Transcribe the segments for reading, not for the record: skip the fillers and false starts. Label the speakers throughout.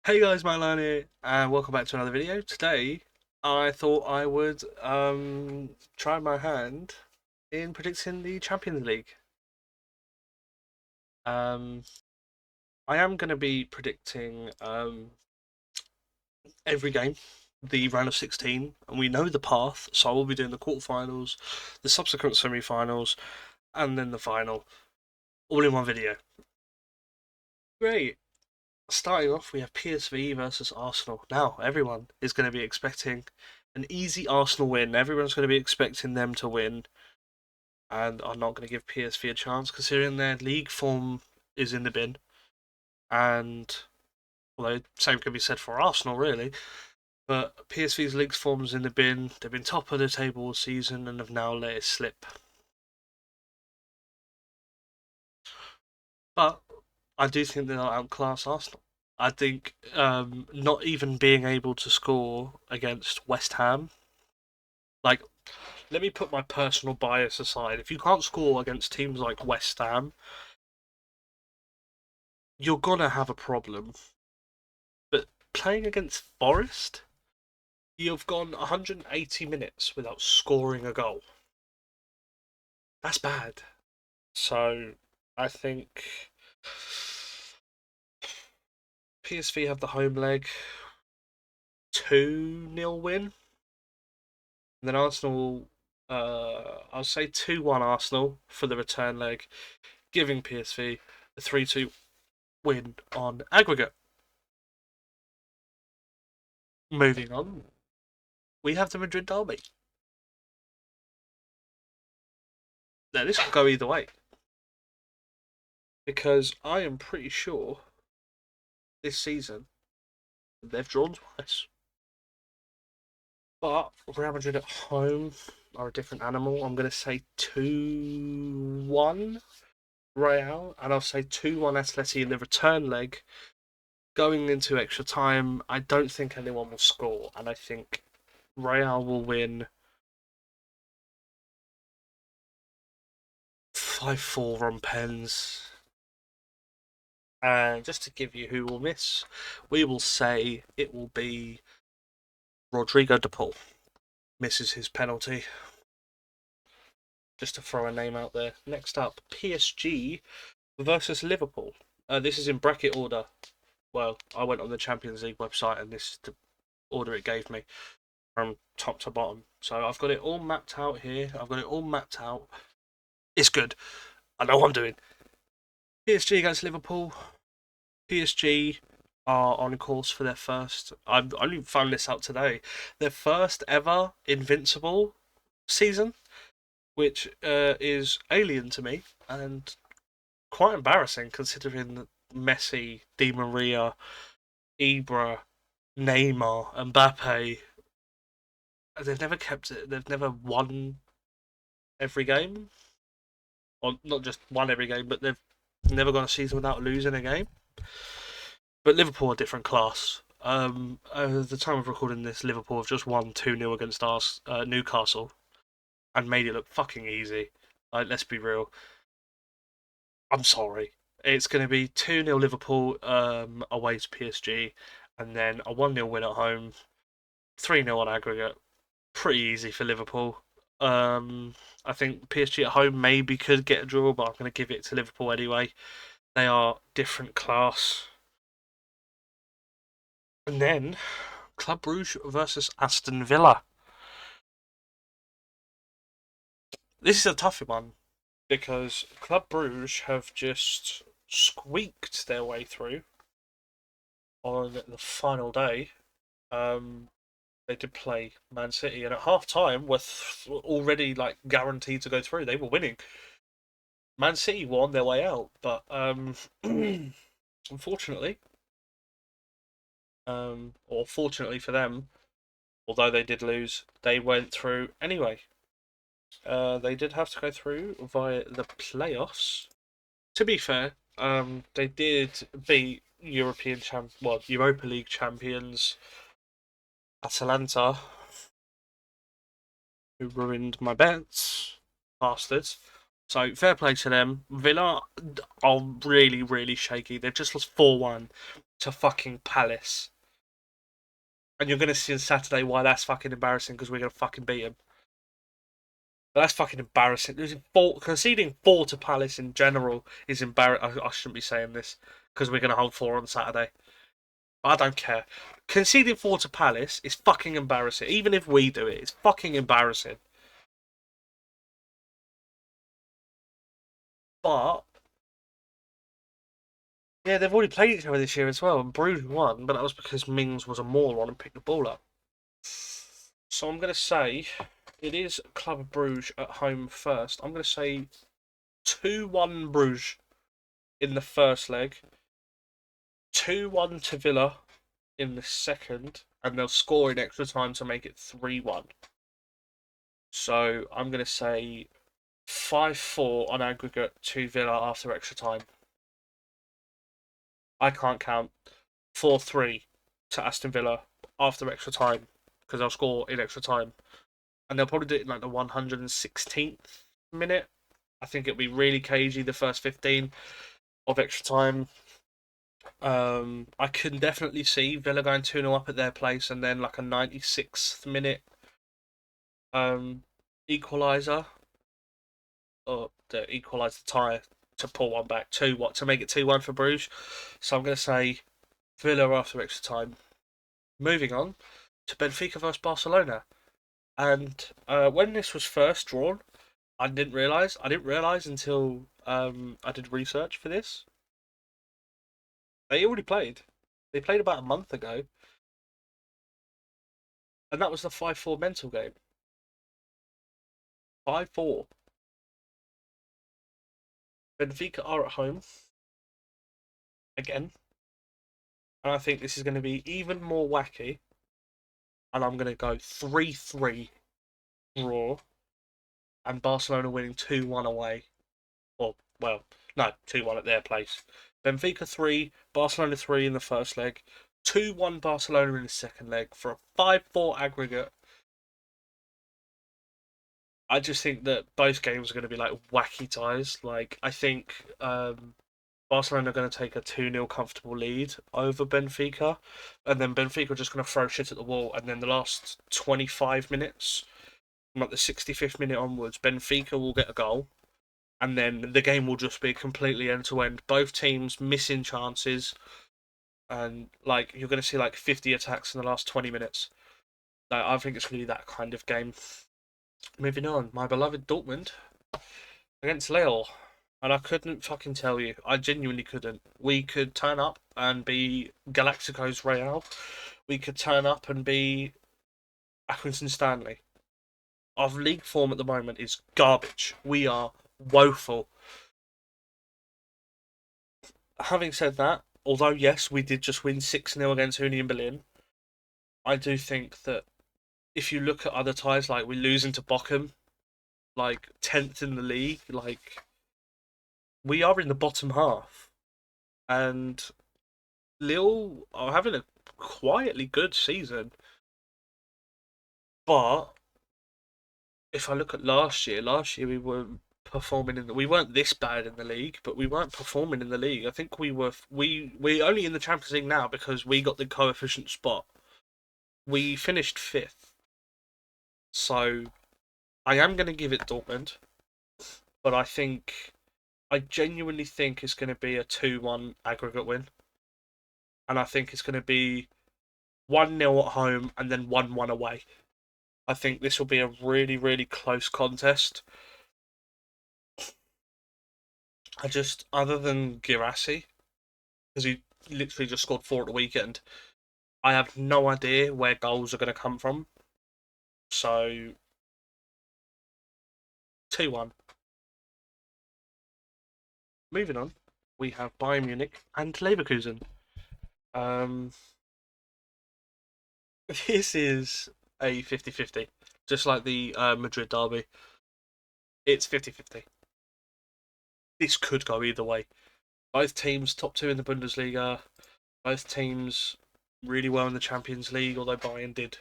Speaker 1: Hey guys, Milan here, and welcome back to another video. Today, I thought I would try my hand in predicting the Champions League. Um, I am going to be predicting every game, the round of 16, and we know the path, so I will be doing the quarterfinals, the subsequent semi-finals, and then the final, all in one video. Great. Starting off, we have PSV versus Arsenal. Now, everyone is going to be expecting an easy Arsenal win. Everyone's going to be expecting them to win, and are not going to give PSV a chance, considering their league form is in the bin. And although same can be said for Arsenal, really, but PSV's league form's in the bin. They've been top of the table all season and have now let it slip. But I do think they'll outclass Arsenal. I think not even being able to score against West Ham, like, let me put my personal bias aside. If you can't score against teams like West Ham, you're gonna have a problem. But playing against Forest, you've gone 180 minutes without scoring a goal. That's bad. So I think PSV have the home leg, 2-0 win. And then Arsenal, I'll say 2-1 Arsenal for the return leg, giving PSV a 3-2 win on aggregate. Moving on, we have the Madrid derby. Now, this could go either way, because I am pretty sure this season they've drawn twice. But Real Madrid at home are a different animal. I'm going to say 2-1 Real, and I'll say 2-1 Atleti in the return leg. Going into extra time, I don't think anyone will score, and I think Real will win 5-4 on pens. And just to give you who will miss, we will say it will be Rodrigo de Paul. Misses his penalty. Just to throw a name out there. Next up, PSG versus Liverpool. This is in bracket order. Well, I went on the Champions League website and this is the order it gave me from top to bottom. So I've got it all mapped out here. I've got it all mapped out. It's good. I know what I'm doing. PSG against Liverpool. PSG are on course for their first. I've only found this out today. Their first ever invincible season, which is alien to me and quite embarrassing considering that Messi, Di Maria, Ibra, Neymar, Mbappe. They've never kept it. They've never won every game, or not just won every game, but they've never gone a season without losing a game. But Liverpool are a different class. At the time of recording this, Liverpool have just won 2-0 against Newcastle and made it look fucking easy. Like, let's be real. I'm sorry. It's going to be 2-0 Liverpool away to PSG, and then a 1-0 win at home, 3-0 on aggregate. Pretty easy for Liverpool. I think PSG at home maybe could get a draw, but I'm going to give it to Liverpool anyway. They are different class. And then Club Brugge versus Aston Villa. This is a tough one because Club Brugge have just squeaked their way through on the final day. They did play Man City, and at half time were already like guaranteed to go through. They were winning. Man City won their way out, but unfortunately, or fortunately for them, although they did lose, they went through anyway. They did have to go through via the playoffs. To be fair, they did beat Europa League champions Atalanta, who ruined my bets, bastards. So fair play to them. Villa are really, really shaky. They've just lost 4-1. to fucking Palace. And you're going to see on Saturday why that's fucking embarrassing because we're going to fucking beat them. But that's fucking embarrassing. Conceding four to Palace in general is embarrassing. I shouldn't be saying this because we're going to hold four on Saturday. I don't care. Conceding four to Palace is fucking embarrassing. Even if we do it, it's fucking embarrassing. But yeah, they've already played each other this year as well, and Bruges won, but that was because Mings was a moron and picked the ball up. So I'm going to say it is Club Bruges at home first. I'm going to say 2-1 Bruges in the first leg, 2-1 to Villa in the second, and they'll score in extra time to make it 3-1. So I'm going to say 5-4 on aggregate to Villa after extra time. I can't count. 4-3 to Aston Villa after extra time because they'll score in extra time. And they'll probably do it in like the 116th minute. I think it'll be really cagey the first 15 of extra time. I can definitely see Villa going 2-0 up at their place and then like a 96th minute equaliser or to equalise the tie to pull one back to make it 2-1 for Bruges. So I'm going to say Villa after extra time. Moving on to Benfica versus Barcelona. And when this was first drawn, I didn't realise. I didn't realise until I did research for this. They already played. They played about a month ago, and that was the 5-4 mental game. 5-4. Benfica are at home again, and I think this is going to be even more wacky. And I'm going to go 3-3 draw, and Barcelona winning 2-1 away. Or well, no, 2-1 at their place. Benfica 3, Barcelona 3 in the first leg, 2-1 Barcelona in the second leg for a 5-4 aggregate. I just think that both games are going to be like wacky ties. Like, I think Barcelona are going to take a 2-0 comfortable lead over Benfica, and then Benfica are just going to throw shit at the wall, and then the last 25 minutes, from like the 65th minute onwards, Benfica will get a goal, and then the game will just be completely end to end. Both teams missing chances, and like you're going to see like 50 attacks in the last 20 minutes. Like, I think it's going to be that kind of game. Moving on, my beloved Dortmund against Lille. And I couldn't fucking tell you. I genuinely couldn't. We could turn up and be Galacticos Real. We could turn up and be Accrington Stanley. Our league form at the moment is garbage. We are woeful. Having said that, although yes, we did just win 6-0 against Union Berlin, I do think that if you look at other ties, like we're losing to Bochum, like 10th in the league, like we are in the bottom half. And Lille are having a quietly good season. But if I look at last year we were performing we weren't this bad in the league, but we weren't performing in the league. I think we only in the Champions League now because we got the coefficient spot. We finished fifth. So I am going to give it Dortmund, but I genuinely think it's going to be a 2-1 aggregate win. And I think it's going to be 1-0 at home and then 1-1 away. I think this will be a really, really close contest. Other than Girassi, because he literally just scored 4 at the weekend, I have no idea where goals are going to come from. So, 2-1. Moving on, we have Bayern Munich and Leverkusen. Um, this is a 50-50, just like the Madrid derby. It's 50-50. This could go either way. Both teams top 2 in the Bundesliga. Both teams really well in the Champions League, although Bayern did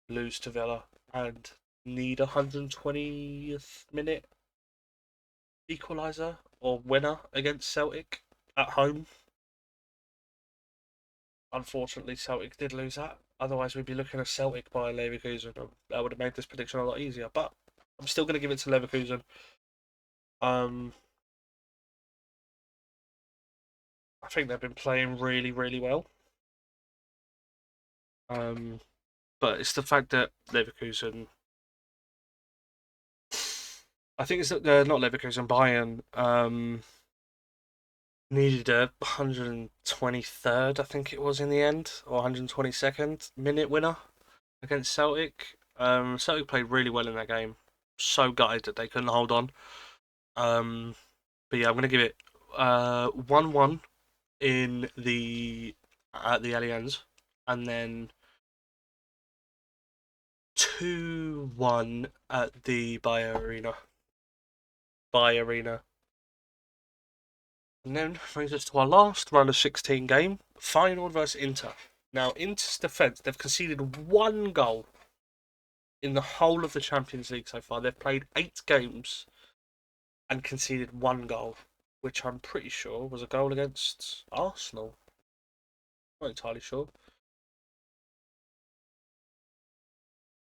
Speaker 1: lose to Villa and need a 120th minute equaliser or winner against Celtic at home. unfortunately, Celtic did lose that. Otherwise, we'd be looking at Celtic by Leverkusen. That would have made this prediction a lot easier. But I'm still going to give it to Leverkusen. Um, I think they've been playing really, really well. But it's the fact that Leverkusen. I think it's that not Leverkusen, Bayern. Needed a 123rd, I think it was in the end, or 122nd minute winner against Celtic. Celtic played really well in that game. So gutted that they couldn't hold on. But yeah, I'm gonna give it 1-1 in the at the Allianz, and then 2-1 at the Bayer Arena. Bayer Arena. And then brings us to our last round of 16 game, Feyenoord versus Inter. Now, Inter's defence, they've conceded one goal in the whole of the Champions League so far. They've played 8 games and conceded one goal, which I'm pretty sure was a goal against Arsenal. Not entirely sure.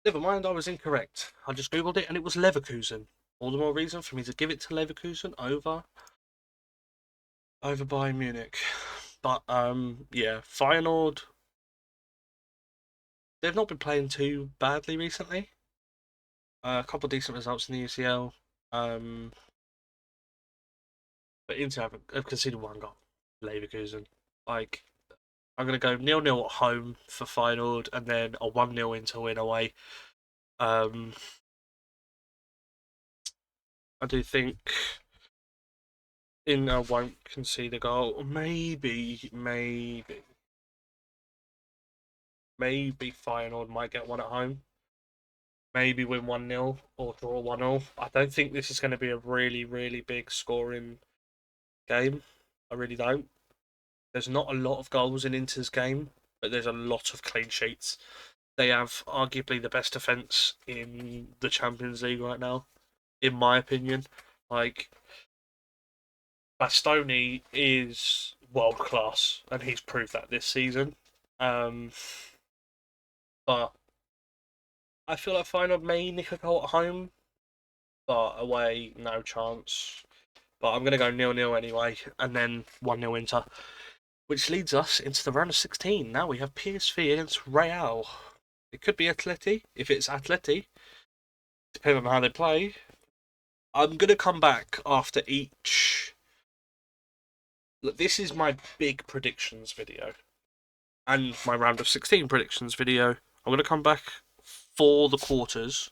Speaker 1: Never mind, I was incorrect. I just googled it and it was Leverkusen. All the more reason for me to give it to Leverkusen over Bayern Munich. But yeah, Feyenoord. They've not been playing too badly recently. A couple of decent results in the UCL. But Inter have conceded one goal. Leverkusen. Like, I'm going to go 0-0 at home for Feyenoord and then a 1-0 Inter win away. I do think Inter won't concede a goal. Maybe Feyenoord might get one at home. Maybe win 1-0 or draw 1-0. I don't think this is going to be a really, really big scoring game. I really don't. There's not a lot of goals in Inter's game, but there's a lot of clean sheets. They have arguably the best defence in the Champions League right now, in my opinion. Like, Bastoni is world class, and he's proved that this season. But I feel like Feyenoord may nick a goal at home, but away, no chance. But I'm going to go 0-0 anyway, and then 1-0 Inter. Which leads us into the round of 16. Now we have PSV against Real. It could be Atleti. If it's Atleti, depending on how they play. I'm going to come back after each. Look, this is my big predictions video and my round of 16 predictions video. I'm going to come back for the quarters.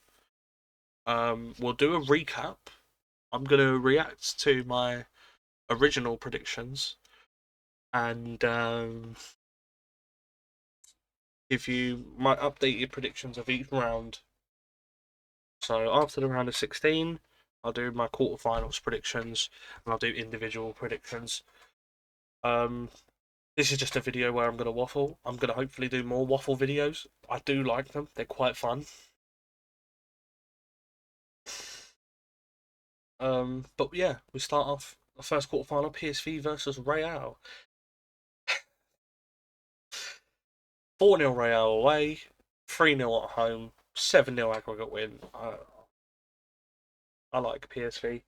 Speaker 1: We'll do a recap. I'm going to react to my original predictions and give you my updated predictions of each round. So after the round of 16, I'll do my quarterfinals predictions and I'll do individual predictions. This is just a video where I'm going to waffle. I'm going to hopefully do more waffle videos. I do like them. They're quite fun. But yeah, we start off the first quarterfinal, PSV versus Real. 4-0 Real away, 3-0 at home, 7-0 aggregate win. I like PSV.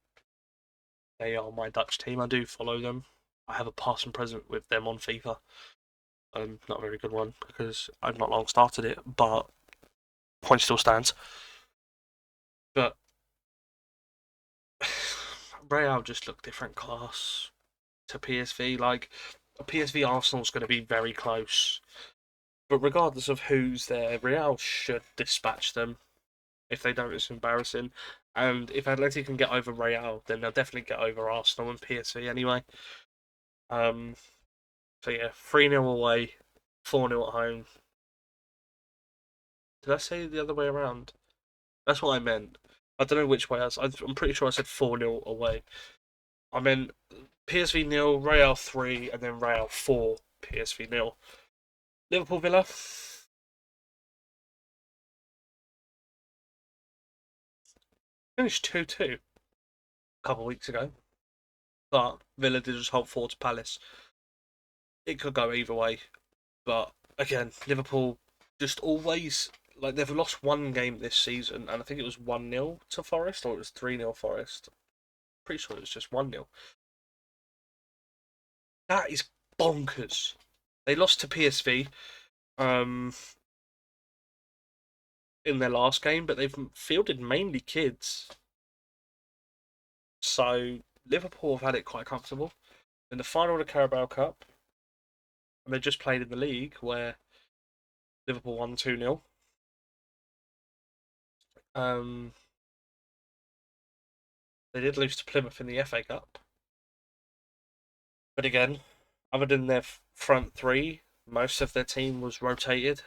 Speaker 1: They are my Dutch team. I do follow them. I have a passing present with them on FIFA. Not a very good one because I've not long started it, but point still stands. But Real just look different class to PSV. Like, PSV Arsenal's going to be very close. But regardless of who's there, Real should dispatch them. If they don't, it's embarrassing. And if Atleti can get over Real, then they'll definitely get over Arsenal and PSV anyway. So yeah, 3-0 away, 4-0 at home. Did I say the other way around? That's what I meant. I don't know which way I'm pretty sure I said 4-0 away. I meant PSV nil, Real 3, and then Real 4, PSV nil. Liverpool Villa. Finished 2-2 a couple of weeks ago. But Villa did just hold 4 to Palace. It could go either way. But again, Liverpool just always like they've lost one game this season, and I think it was 1-0 to Forest, or it was 3-0 Forest. Pretty sure it was just 1-0. That is bonkers. They lost to PSV um, in their last game, but they've fielded mainly kids. So Liverpool have had it quite comfortable. In the final of the Carabao Cup, and they just played in the league where Liverpool won 2-0. Um, they did lose to Plymouth in the FA Cup. But again, other than their front three, most of their team was rotated.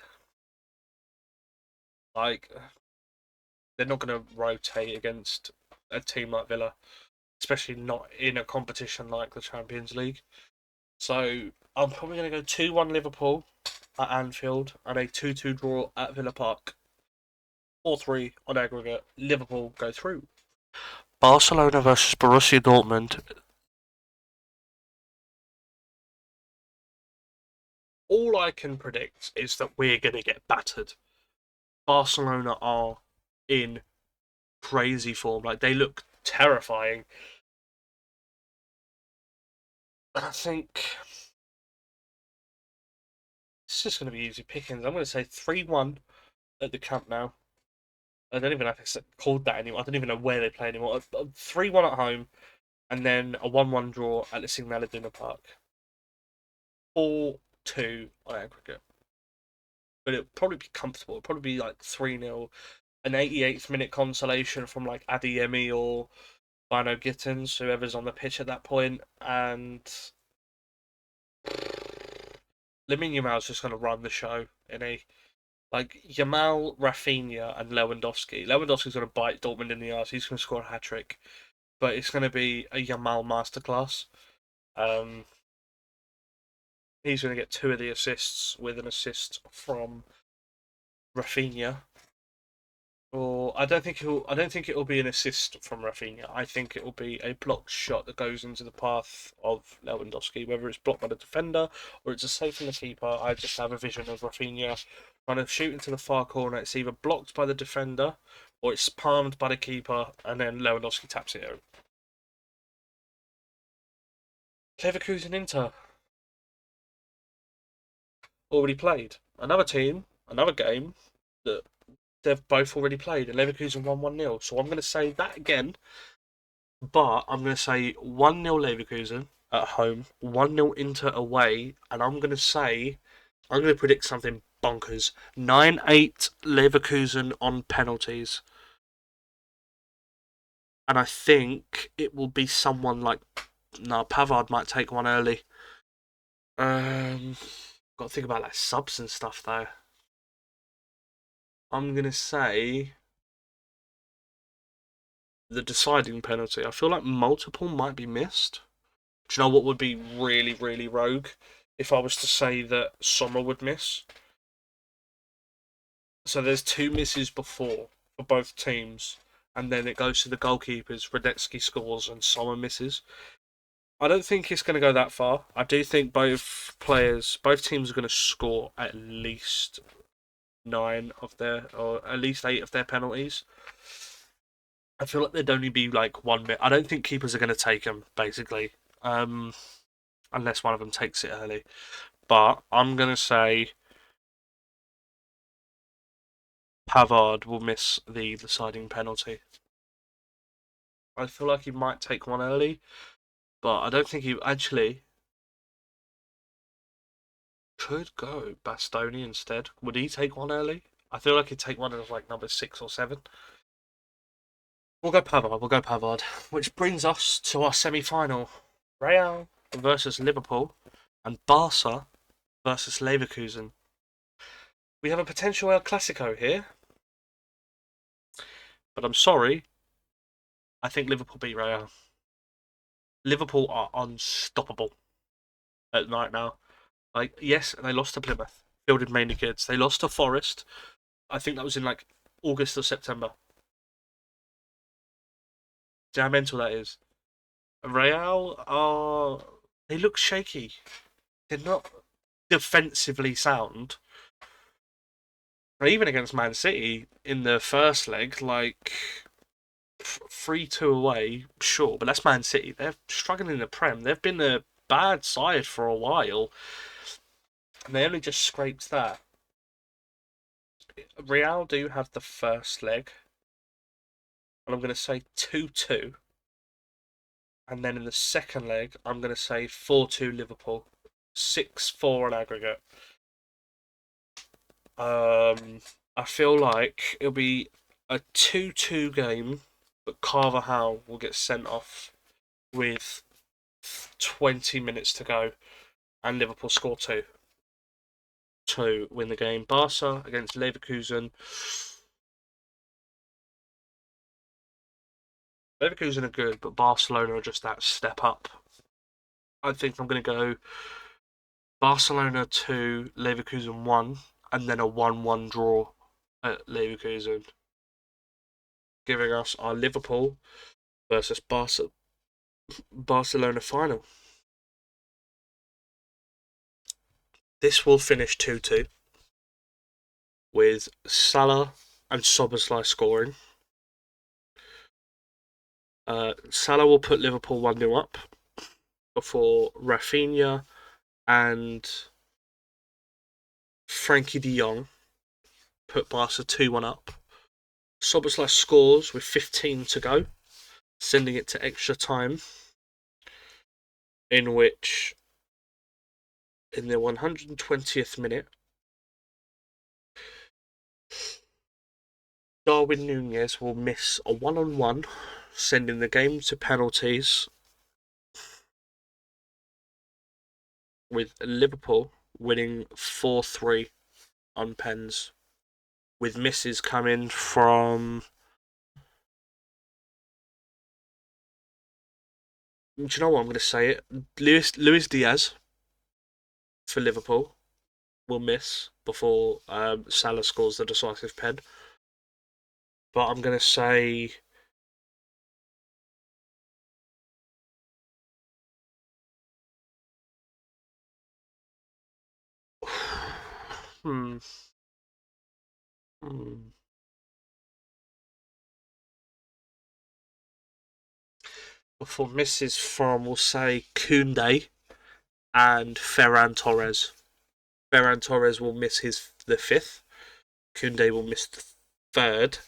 Speaker 1: Like, they're not going to rotate against a team like Villa, especially not in a competition like the Champions League. So I'm probably going to go 2-1 Liverpool at Anfield and a 2-2 draw at Villa Park. 4-3 on aggregate. Liverpool go through. Barcelona versus Borussia Dortmund. All I can predict is that we're going to get battered. Barcelona are in crazy form. Like, they look terrifying. And I think it's just going to be easy pickings. I'm going to say 3-1 at the Camp Nou. I don't even know if it's called that anymore. I don't even know where they play anymore. 3-1 at home, and then a 1-1 draw at the Signal Iduna Park. 4-2 on aggregate. But it'll probably be comfortable. It'll probably be like 3-0. An 88th minute consolation from like Adeyemi or Bino Gittins, whoever's on the pitch at that point, and Lamine Yamal's just going to run the show in a like Yamal, Rafinha, and Lewandowski. Lewandowski's going to bite Dortmund in the arse. He's going to score a hat trick, but it's going to be a Yamal masterclass. Um, he's going to get 2 of the assists with an assist from Rafinha. Or I don't think it'll be an assist from Rafinha. I think it'll be a blocked shot that goes into the path of Lewandowski, whether it's blocked by the defender or it's a save from the keeper. I just have a vision of Rafinha trying to shoot into the far corner. It's either blocked by the defender or it's palmed by the keeper, and then Lewandowski taps it in. Leverkusen Inter already played. Another team, another game that they've both already played, and Leverkusen won 1-0. So I'm going to say that again. But I'm going to say 1-0 Leverkusen at home, 1-0 Inter away, and I'm going to predict something bonkers. 9-8 Leverkusen on penalties. And I think it will be someone like. No, Pavard might take one early. Got to think about like subs and stuff though. I'm going to say the deciding penalty. I feel like multiple might be missed. Do you know what would be really, really rogue? If I was to say that Sommer would miss. So there's 2 misses before for both teams, and then it goes to the goalkeepers. Radetzky scores and Sommer misses. I don't think it's going to go that far. I do think both teams are going to score at least 9 of or at least 8 of their penalties. I feel like there'd only be like 1 minute. I don't think keepers are going to take them, basically. Unless one of them takes it early. But I'm going to say Pavard will miss the deciding penalty. I feel like he might take one early, but I don't think he actually could go Bastoni instead. Would he take one early? I feel like he'd take one as like number 6 or 7. We'll go Pavard. We'll go Pavard. Which brings us to our semi-final: Real versus Liverpool, and Barca versus Leverkusen. We have a potential El Clasico here, but I'm sorry. I think Liverpool beat Real. Liverpool are unstoppable at night now. Like, yes, they lost to Plymouth, fielded mainly kids. They lost to Forest. I think that was in like August or September. Do you know how mental that is? Real are they look shaky. They're not. defensively sound. Even against Man City in the first leg, like 3-2 away, sure, but that's Man City. They're struggling in the Prem. They've been a bad side for a while, and they only just scraped that. Real do have the first leg, and I'm going to say 2-2. And then in the second leg, I'm going to say 4-2 Liverpool. 6-4 on aggregate. I feel like it'll be a 2-2 game, but Carvajal will get sent off with 20 minutes to go, and Liverpool score two to win the game. Barca against Leverkusen. Leverkusen are good, but Barcelona are just that step up. I think I'm going to go Barcelona 2, Leverkusen 1, and then a 1-1 draw at Leverkusen, giving us our Liverpool versus Barcelona final. This will finish 2-2 with Salah and Szoboszlai scoring. Salah will put Liverpool 1-0 up before Rafinha and Frankie de Jong put Barca 2-1 up. Szoboszlai scores with 15 to go, sending it to extra time, in which, in the 120th minute, Darwin Núñez will miss a one-on-one, sending the game to penalties, with Liverpool winning 4-3 on pens, with misses coming from... Do you know what? I'm going to say it. Luis Diaz for Liverpool will miss before Salah scores the decisive pen. But I'm going to say... Before misses from, we'll say, Koundé and Ferran Torres. Ferran Torres will miss the fifth. Koundé will miss the third.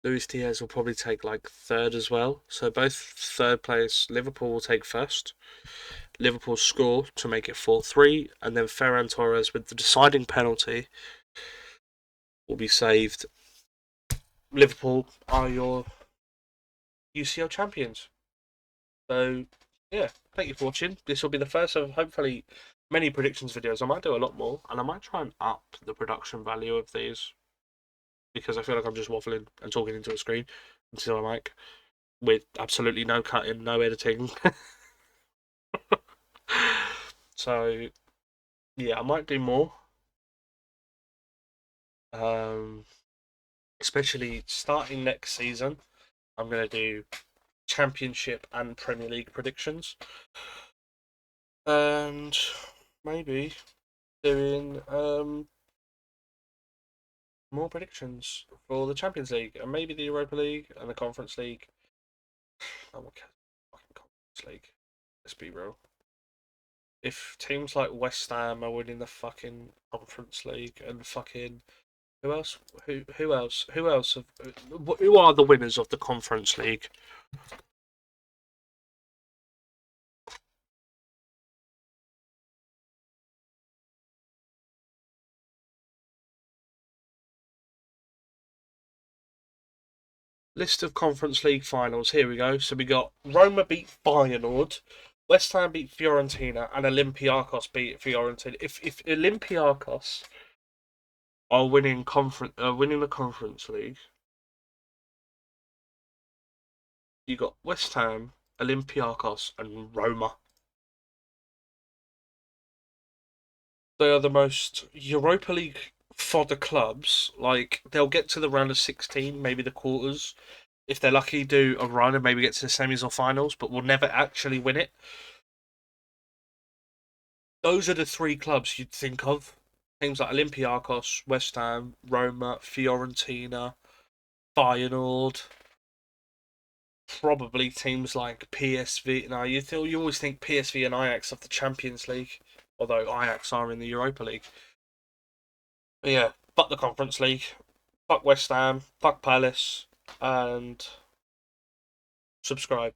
Speaker 1: Luis Diaz will probably take like third as well. So both third place, Liverpool will take first. Liverpool score to make it 4-3, and then Ferran Torres with the deciding penalty will be saved. Liverpool are your UCL champions. So, yeah, thank you for watching. This will be the first of hopefully many predictions videos. I might do a lot more, and I might try and up the production value of these, because I feel like I'm just waffling and talking into a screen into a mic with absolutely no cutting, no editing. So, yeah, I might do more. Especially starting next season, I'm going to do Championship and Premier League predictions. And maybe doing more predictions for the Champions League and maybe the Europa League and the Conference League. Oh my god, fucking Conference League. Let's be real. If teams like West Ham are winning the fucking Conference League and fucking who else? Who else? Who else? Who are the winners of the Conference League? List of Conference League finals. Here we go. So we got Roma beat Feyenoord, West Ham beat Fiorentina, and Olympiacos beat Fiorentina. If Olympiacos are winning the Conference League, you got West Ham, Olympiacos, and Roma. They are the most Europa League fodder clubs. Like, they'll get to the round of 16, maybe the quarters, if they're lucky, do a run and maybe get to the semis or finals, but will never actually win it. Those are the three clubs you'd think of. Teams like Olympiacos, West Ham, Roma, Fiorentina, Feyenoord. Probably teams like PSV. Now you always think PSV and Ajax of the Champions League, although Ajax are in the Europa League. But yeah, fuck the Conference League, fuck West Ham, fuck Palace, and subscribe.